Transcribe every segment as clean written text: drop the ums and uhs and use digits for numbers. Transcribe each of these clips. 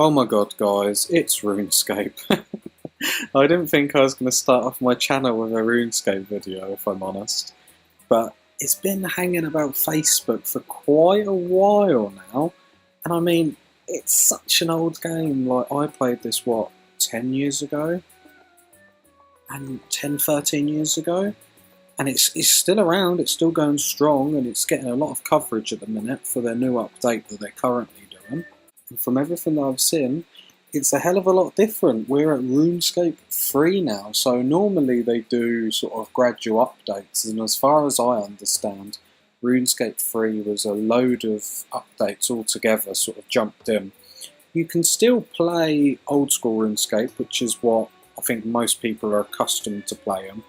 Oh my god, guys, it's Runescape. I didn't think I was going to start off my channel with a Runescape video, if I'm honest. But it's been hanging about Facebook for quite a while now. And I mean, it's such an old game. Like, I played this, what, 10 years ago? And 10, 13 years ago? And it's still around, it's still going strong, and it's getting a lot of coverage at the minute for their new update that they're currently doing. And from everything that I've seen, it's a hell of a lot different. We're at Runescape 3 now, so normally they do sort of gradual updates, and as far as I understand, Runescape 3 was a load of updates all together, sort of jumped in. You can still play old school Runescape, which is what I think most people are accustomed to playing.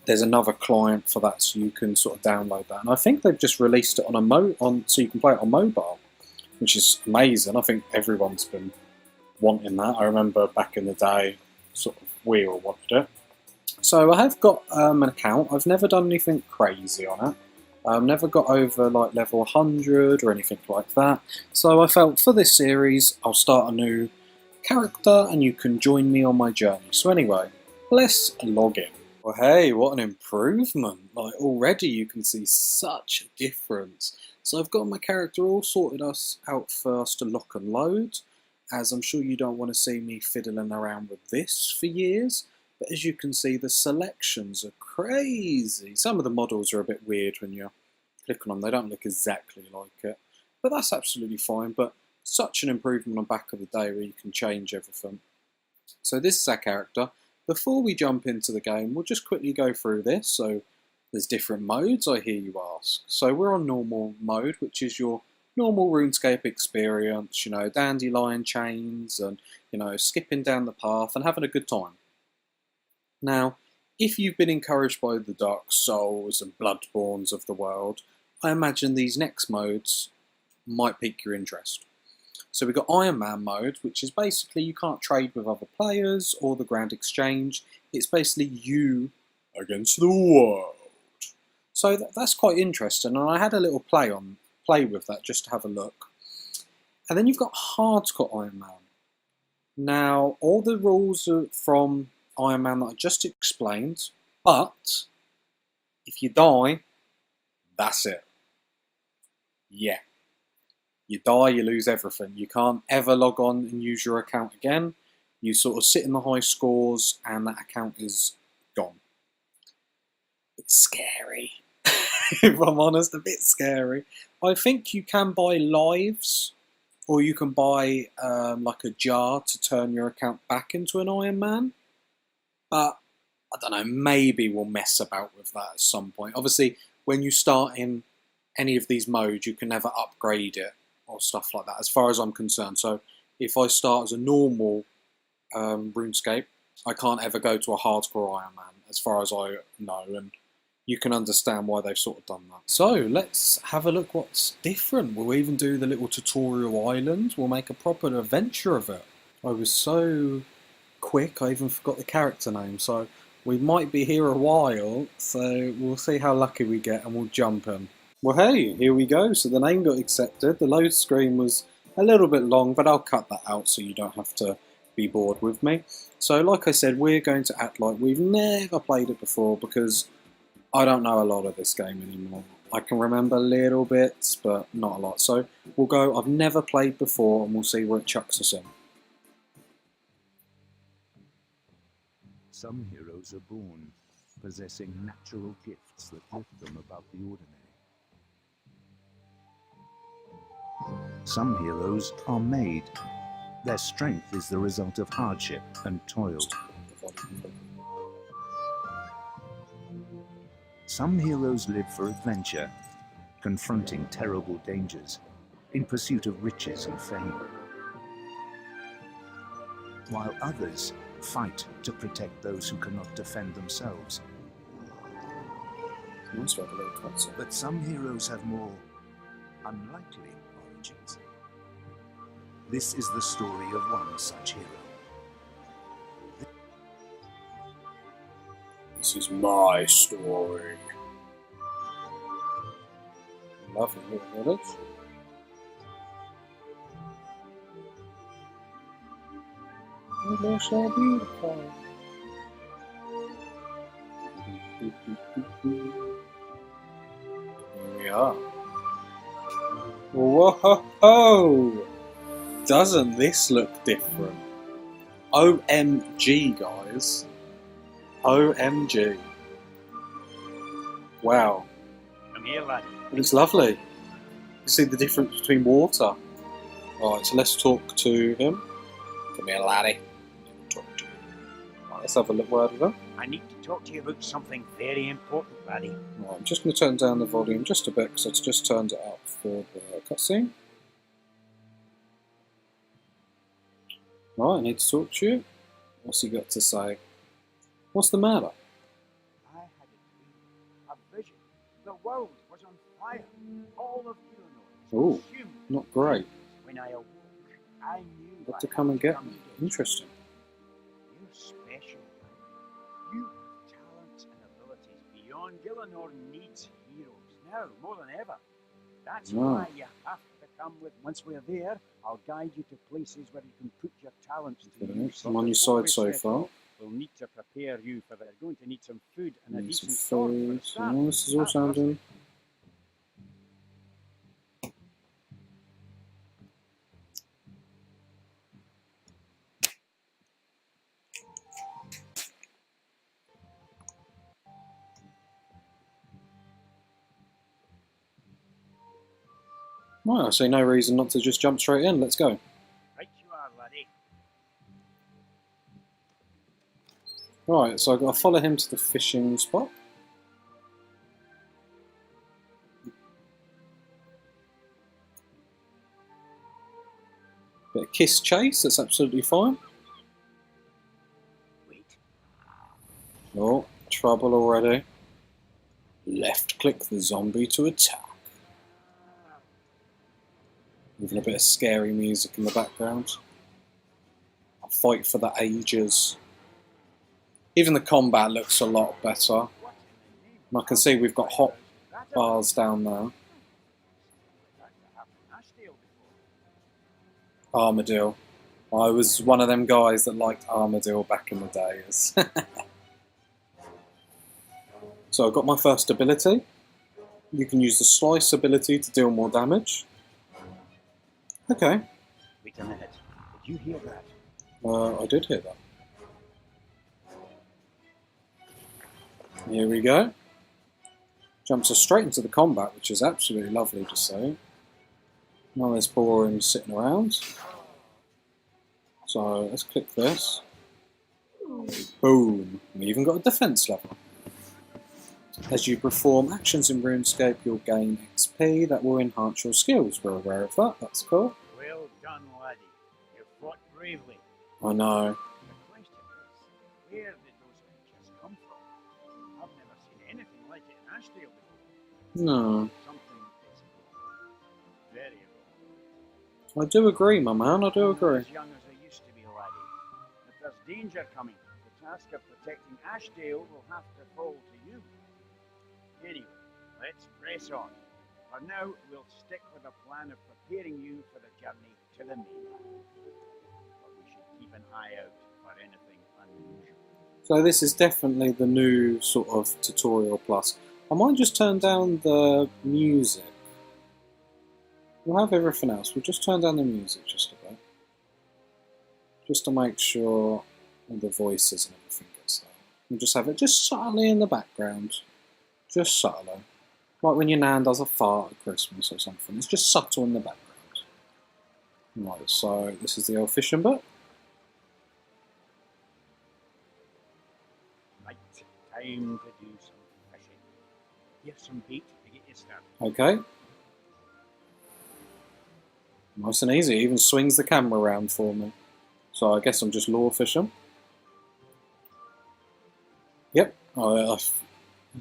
There's another client for that, so you can sort of download that. And I think they've just released it on so you can play it on mobile, which is amazing. I think everyone's been wanting that. I remember back in the day, sort of we all wanted it. So I have got an account. I've never done anything crazy on it. I've never got over like level 100 or anything like that. So I felt for this series, I'll start a new character and you can join me on my journey. So anyway, let's log in. Well, hey, what an improvement. Like, already you can see such a difference. So I've got my character all sorted us out first to lock and load, as I'm sure you don't want to see me fiddling around with this for years. But as you can see, the selections are crazy. Some of the models are a bit weird when you click on them. They don't look exactly like it. But that's absolutely fine. But such an improvement on back of the day where you can change everything. So this is our character. Before we jump into the game, we'll just quickly go through this. So there's different modes, I hear you ask. So we're on normal mode, which is your normal RuneScape experience, you know, dandelion chains and, you know, skipping down the path and having a good time. Now, if you've been encouraged by the Dark Souls and Bloodborns of the world, I imagine these next modes might pique your interest. So we've got Iron Man mode, which is basically you can't trade with other players or the Grand Exchange. It's basically you against the world. So that's quite interesting, and I had a little play with that just to have a look. And then you've got Hardcore Iron Man. Now, all the rules are from Iron Man that I just explained, but if you die, that's it. Yeah. You die, you lose everything. You can't ever log on and use your account again. You sort of sit in the high scores and that account is gone. It's scary. If I'm honest, a bit scary. I think you can buy lives, or you can buy like a jar to turn your account back into an Iron Man. But I don't know, maybe we'll mess about with that at some point. Obviously, when you start in any of these modes, you can never upgrade it or stuff like that, as far as I'm concerned. So if I start as a normal RuneScape, I can't ever go to a hardcore Iron Man, as far as I know, and you can understand why they've sort of done that. So let's have a look what's different. We'll even do the little tutorial island. We'll make a proper adventure of it. I was so quick, I even forgot the character name, so we might be here a while, so we'll see how lucky we get and we'll jump in. Well, hey, here we go. So the name got accepted. The load screen was a little bit long, but I'll cut that out so you don't have to be bored with me. So like I said, we're going to act like we've never played it before because I don't know a lot of this game anymore. I can remember little bits, but not a lot. So we'll go, I've never played before, and we'll see where it chucks us in. Some heroes are born possessing natural gifts that lift them above the ordinary. Some heroes are made. Their strength is the result of hardship and toil. Some heroes live for adventure, confronting terrible dangers in pursuit of riches and fame. While others fight to protect those who cannot defend themselves. But some heroes have more unlikely origins. This is the story of one such hero. This is my story. Lovely little village. Oh, they're so beautiful. Here we are. Whoa! Doesn't this look different? OMG, guys. OMG. Wow. Come here, laddie. It's lovely. You see the difference between water. Alright, so let's talk to him. Come here, laddie. Talk to him. Right, let's have a little word with him. I need to talk to you about something very important, laddie. Right, I'm just going to turn down the volume just a bit because it's just turned it up for the cutscene. Right, I need to talk to you. What's he got to say? What's the matter? I had a dream, a vision. The world was on fire. All of Illinois was consumed. Not great. When I awoke, I knew Got I to come had and get come me. to get Interesting. you. You're special. You have talents and abilities beyond Gillinor needs heroes now more than ever. That's why you have to come with. Once we're there, I'll guide you to places where you can put your talents to use. I'm on your side so far. We'll need to prepare you for that. You're going to need some food and a Need some decent sword for food. a start. Oh, this is all sounding. Well, I see no reason not to just jump straight in. Let's go. Right you are, laddie. Right, so I've got to follow him to the fishing spot. Bit of kiss chase, that's absolutely fine. Wait. Oh, trouble already. Left click the zombie to attack. Even a bit of scary music in the background. A fight for the ages. Even the combat looks a lot better. And I can see we've got hot bars down there. Armadillo. I was one of them guys that liked Armadillo back in the days. So I've got my first ability. You can use the slice ability to deal more damage. Okay. Wait a minute. Did you hear that? I did hear that. Here we go. Jumps us straight into the combat, which is absolutely lovely to see. None of this boring sitting around. So let's click this. Boom. We even got a defense level. As you perform actions in Runescape, you'll gain XP that will enhance your skills. We're aware of that. That's cool. Well done, laddie. You fought bravely. I know. The question is, where did those pictures come from? I've never seen anything like it in Ashdale before. No. Something is wrong. Very wrong. I do agree, my man. I do I'm not agree. as young as I used to be, laddie. If there's danger coming, the task of protecting Ashdale will have to fall to you. Anyway, let's press on. For now, we'll stick with a plan of preparing you for the journey to the mainland. But we should keep an eye out for anything unusual. So this is definitely the new sort of tutorial plus. I might just turn down the music. We'll have everything else. We'll just turn down the music just a bit. Just to make sure all the voices and everything gets there. We'll just have it just subtly in the background. Just subtly. Like when your nan does a fart at Christmas or something. It's just subtle in the background. Right, so this is the old fishing bit. Right, time to do some fishing. Here's some bait to get you started. Okay. Nice and easy. Even swings the camera around for me. So I guess I'm just lure fishing. Yep. I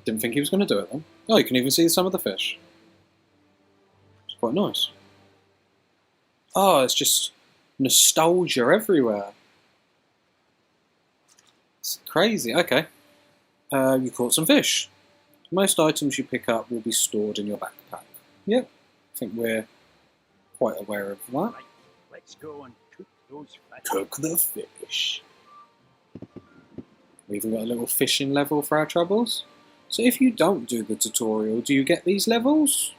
didn't think he was going to do it then. Oh, you can even see some of the fish. It's quite nice. Oh, it's just nostalgia everywhere. It's crazy. Okay. You caught some fish. Most items you pick up will be stored in your backpack. Yep. I think we're quite aware of that. Right, let's go and cook those fish. Cook the fish. We've even got a little fishing level for our troubles. So if you don't do the tutorial, do you get these levels?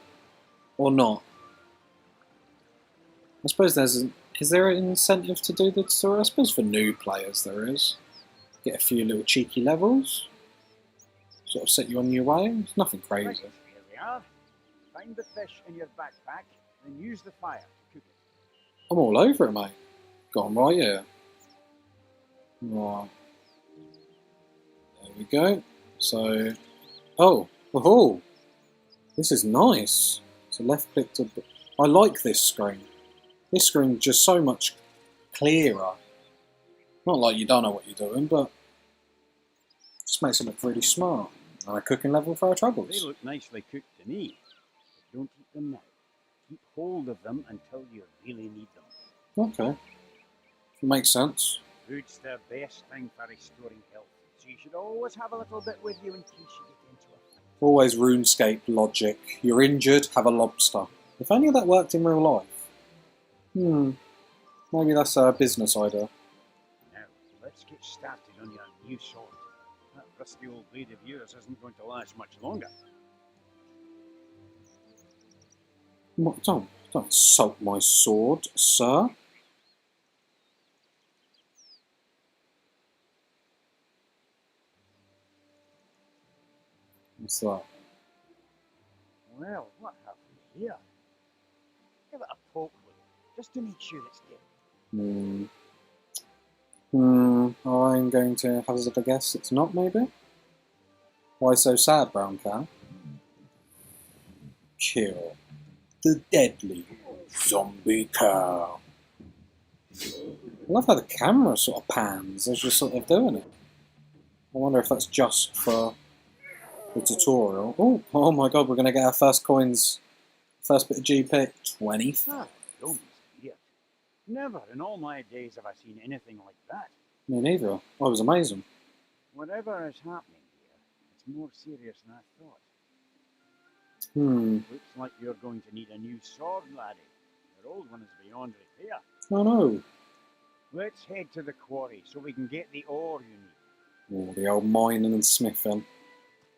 Or not? I suppose is there an incentive to do the tutorial? I suppose for new players there is. Get a few little cheeky levels. Sort of set you on your way. It's nothing Right, crazy. here we are. Find the fish in your backpack, then use the fire to cook it. I'm all over it, mate. Gone right here. Right. There we go. So, oh, this is nice. So left click to. I like this screen. This screen's just so much clearer. Not like you don't know what you're doing, but just makes it look really smart. And a cooking level for our They troubles. look nicely cooked to me. But don't eat them now. Keep hold of them until you really need them. Okay. Makes sense. Food's the best thing for restoring health, so you should always have a little bit with you in case you get into a fight. Always RuneScape logic. You're injured, have a lobster. If only that worked in real life. Maybe that's a business idea. Now, let's get started on your new sword. That rusty old blade of yours isn't going to last much longer. Don't insult my sword, sir. What's that? Well, what have we here? Give it a poke with it, just to make sure it's dead. I'm going to hazard a guess it's not, maybe? Why so sad, brown cow? Kill the deadly zombie cow. I love how the camera sort of pans as you're sort of doing it. I wonder if that's just for the tutorial. Oh my god, we're going to get our first coins. First bit of GP. 25. Don't see it. Never in all my days have I seen anything like that. Me neither. Oh, it was amazing. Whatever is happening here, it's more serious than I thought. Looks like you're going to need a new sword, laddie. Your old one is beyond repair. Oh no. Let's head to the quarry so we can get the ore you need. Oh, the old mining and smithing.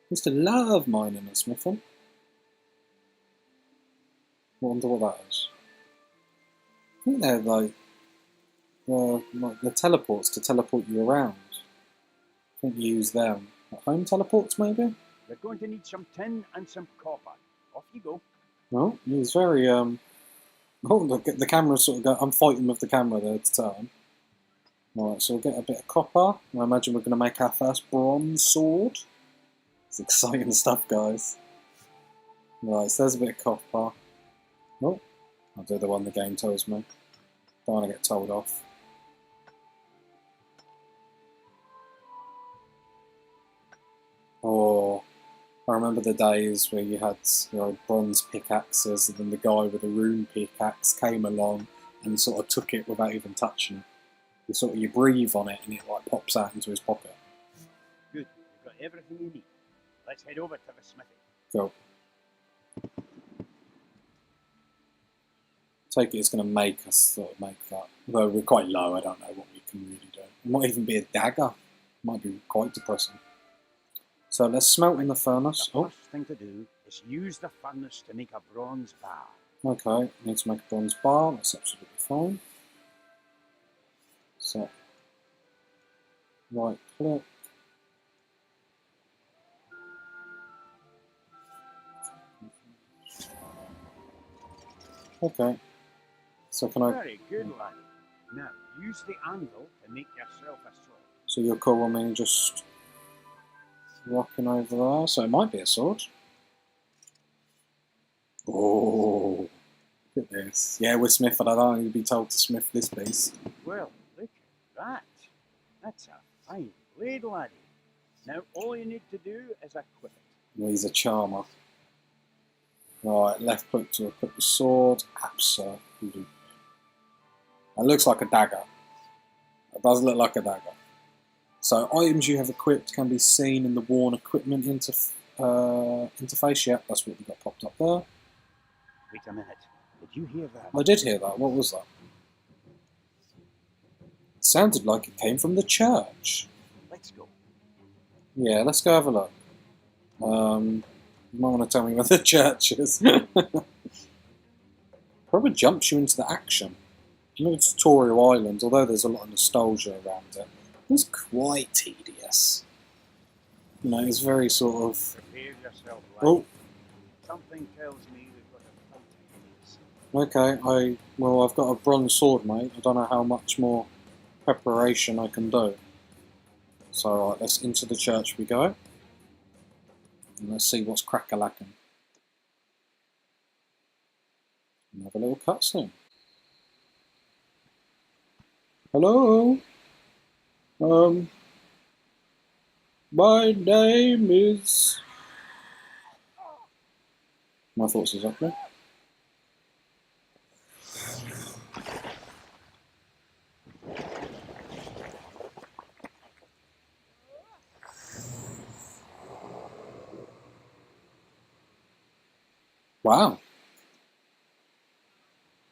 Used to love mining and smithing. I wonder what that is. I think they're like the teleports to teleport you around. I think you use them. Like home teleports, maybe? You're going to need some tin and some copper. Off you go. No, he's very Oh, look, the camera sort of go. I'm fighting with the camera there to turn. Right, so we'll get a bit of copper. I imagine we're going to make our first bronze sword. It's exciting stuff, guys. Right, so there's a bit of copper. Oh, I'll do the one the game tells me. Don't want to get told off. Oh, I remember the days where you had your bronze pickaxes and then the guy with the rune pickaxe came along and sort of took it without even touching it. You breathe on it and it like pops out into his pocket. Good. You've got everything you need. Let's head over to the smithy. Cool. Take it it's going to make us sort of make that. Though we're quite low, I don't know what we can really do. It might even be a dagger. It might be quite depressing. So let's smelt in the furnace. The first thing to do is use the furnace to make a bronze bar. Okay, need to make a bronze bar. That's absolutely fine. So, right click. Okay. So can I? Very good, laddie. Now, use the anvil to make yourself a sword. So you're cool with me just rocking over there. So it might be a sword. Oh, look at this. Yeah, we're smithing. I don't need to be told to smith this piece. Well, look at that. That's a fine blade, laddie. Now, all you need to do is equip it. He's a charmer. Right, left click to equip the sword. Absolutely. That looks like a dagger. It does look like a dagger. So items you have equipped can be seen in the worn equipment interface. Yep, that's what we got popped up there. Wait a minute. Did you hear that? I did hear that. What was that? Sounded like it came from the church. Let's go. Yeah, let's go have a look. You might want to tell me where the church is. Probably jumps you into the action. You know, Tutorial Island, although there's a lot of nostalgia around it, it's quite tedious. You know, it's very sort of... Prepare yourself, lad. Oh, Something tells me we've got a fight to face. okay, well, I've got a bronze sword, mate. I don't know how much more preparation I can do. So, right, let's into the church we go. And let's see what's crack-a-lacking. And have a little cutscene. Hello? My name is... My thoughts exactly. Wow.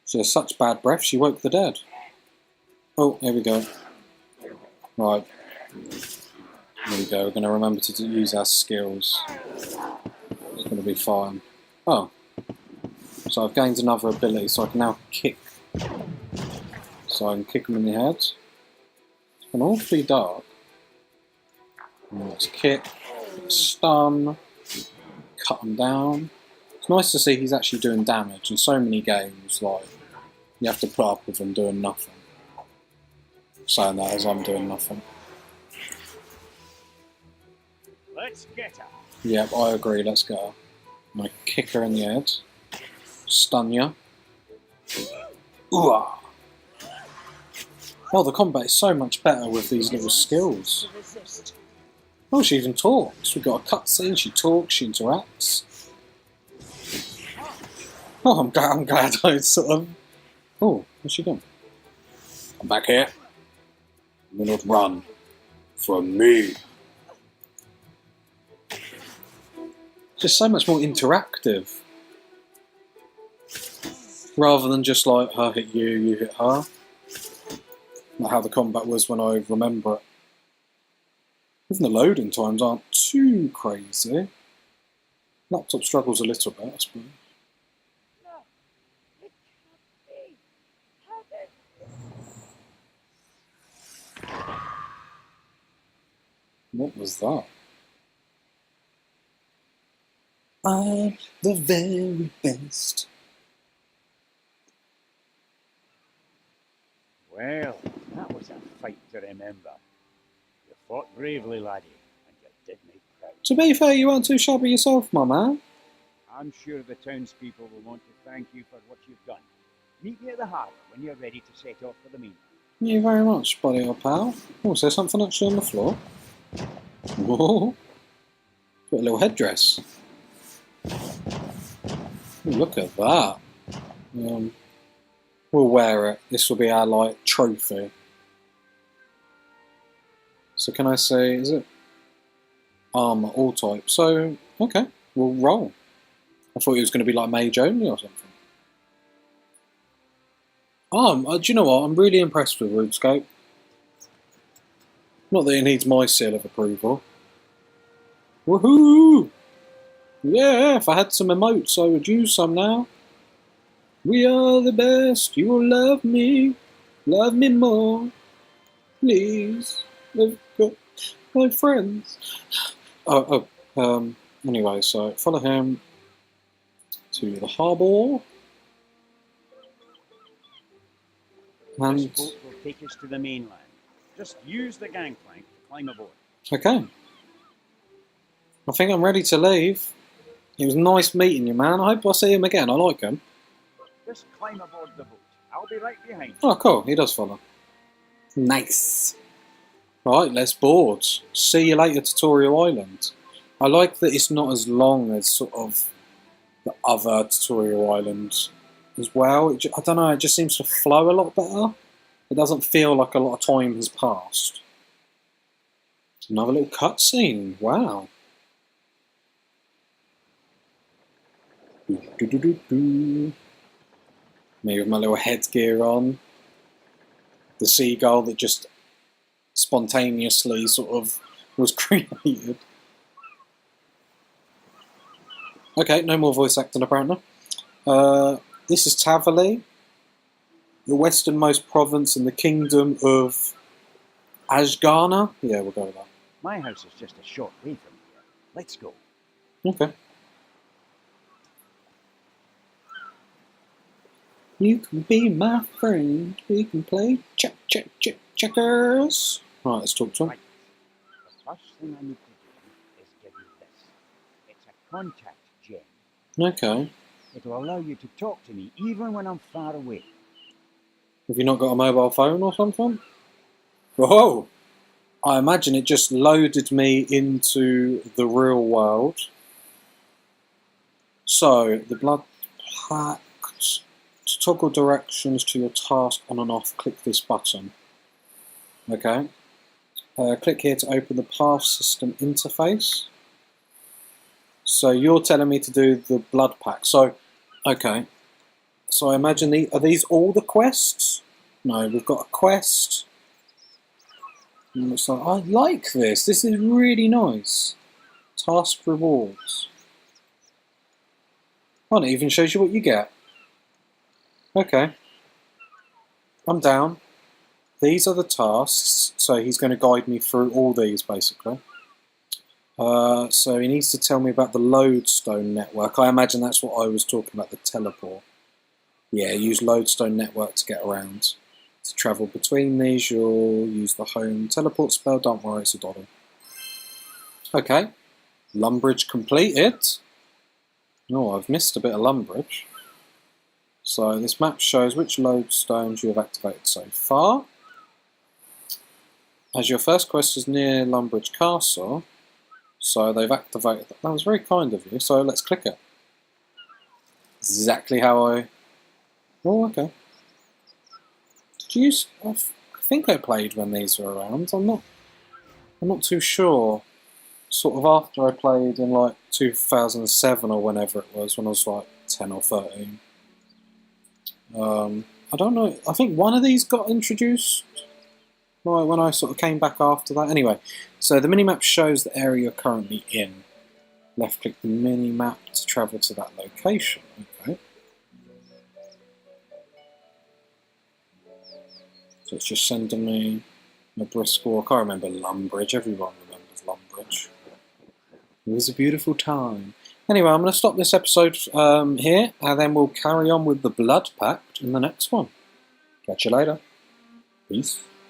She has such bad breath, she woke the dead. Oh, here we go. Right. There we go, we're going to remember to use our skills. It's going to be fine. Oh. So I've gained another ability, so I can now kick. So I can kick them in the head. It's been awfully dark. And let's kick, stun, cut them down. It's nice to see he's actually doing damage. In so many games, like, you have to put up with him doing nothing. Saying that as I'm doing nothing. Let's get her. Yep, I agree, let's go. I kick her in the head. Stun ya. Ooh. Oh, the combat is so much better with these little skills. Oh, she even talks. We've got a cutscene, she talks, she interacts. Oh, I'm glad I sort of... Oh, what's she doing? I'm back here. You will not run from me. Just so much more interactive. Rather than just like, her hit you, you hit her. Not how the combat was when I remember it. Even the loading times aren't too crazy. Laptop struggles a little bit, I suppose. What was that? I'm the very best. Well, that was a fight to remember. You fought bravely, laddie, and you did me proud. To be fair, you weren't too shabby yourself, my man. I'm sure the townspeople will want to thank you for what you've done. Meet me at the harbour when you're ready to set off for the mainland. Thank you very much, buddy old pal. Oh, is there something actually on the floor? Whoa. Got a little headdress. Ooh, look at that. We'll wear it. This will be our, like, trophy. So can I say, is it armour, all type? So, okay, we'll roll. I thought it was going to be like mage only or something. Do you know what? I'm really impressed with Runescape. Not that it needs my seal of approval. Woohoo! Yeah, if I had some emotes, I would use some now. We are the best, you will love me more. Please, I've got my friends. Anyway, so follow him to the harbour. And This boat will take us to the mainland. Just use the gangplank to climb aboard. okay. I think I'm ready to leave. It was nice meeting you, man. I hope I see him again. I like him. Just climb aboard the boat. I'll be right behind you. Oh, cool. He does follow. Nice. Right, let's board. See you later, Tutorial Island. I like that it's not as long as sort of the other Tutorial Islands as well. I don't know, it just seems to flow a lot better. It doesn't feel like a lot of time has passed. Another little cutscene. Wow. Me with my little headgear on. the seagull that just spontaneously sort of was created. Okay, no more voice acting apparently. This is Tavali, the westernmost province in the kingdom of Ashgarna. Yeah, we'll go with that. My house is just a short way from here. Let's go. Okay. You can be my friend. We can play checkers. Right, let's talk to him. Right. The first thing I need to do is give you this. It's a contact gem. Okay. It will allow you to talk to me even when I'm far away. Have you not got a mobile phone or something? Whoa! I imagine it just loaded me into the real world. So, the blood pact. To toggle directions to your task on and off, click this button. Okay. Click here to open the path system interface. So you're telling me to do the blood pack. So, okay. So I imagine are these all the quests? No, we've got a quest. And it's like, I like this. This is really nice. Task rewards. Oh, it even shows you what you get. Okay. I'm down. These are the tasks. So he's going to guide me through all these basically. So he needs to tell me about the lodestone network. I imagine that's what I was talking about, the teleport. Yeah, use lodestone network to get around. To travel between these, you'll use the home teleport spell. Don't worry, it's a dollar. Okay. Lumbridge completed. Oh, I've missed a bit of Lumbridge. So this map shows which lodestones you have activated so far. As your first quest is near Lumbridge Castle, so they've activated that. That was very kind of you, so let's click it. Exactly how I... Oh, okay. Did you use... I think I played when these were around. I'm not too sure. Sort of after I played in like 2007 or whenever it was, when I was like 10 or 13. I don't know. I think one of these got introduced when I sort of came back after that. Anyway, so the minimap shows the area you're currently in. Left click the minimap to travel to that location. Okay. So it's just sending me a brisk walk. I remember Lumbridge. Everyone remembers Lumbridge. It was a beautiful time. Anyway, I'm going to stop this episode here, and then we'll carry on with the Blood Pact in the next one. Catch you later. Peace.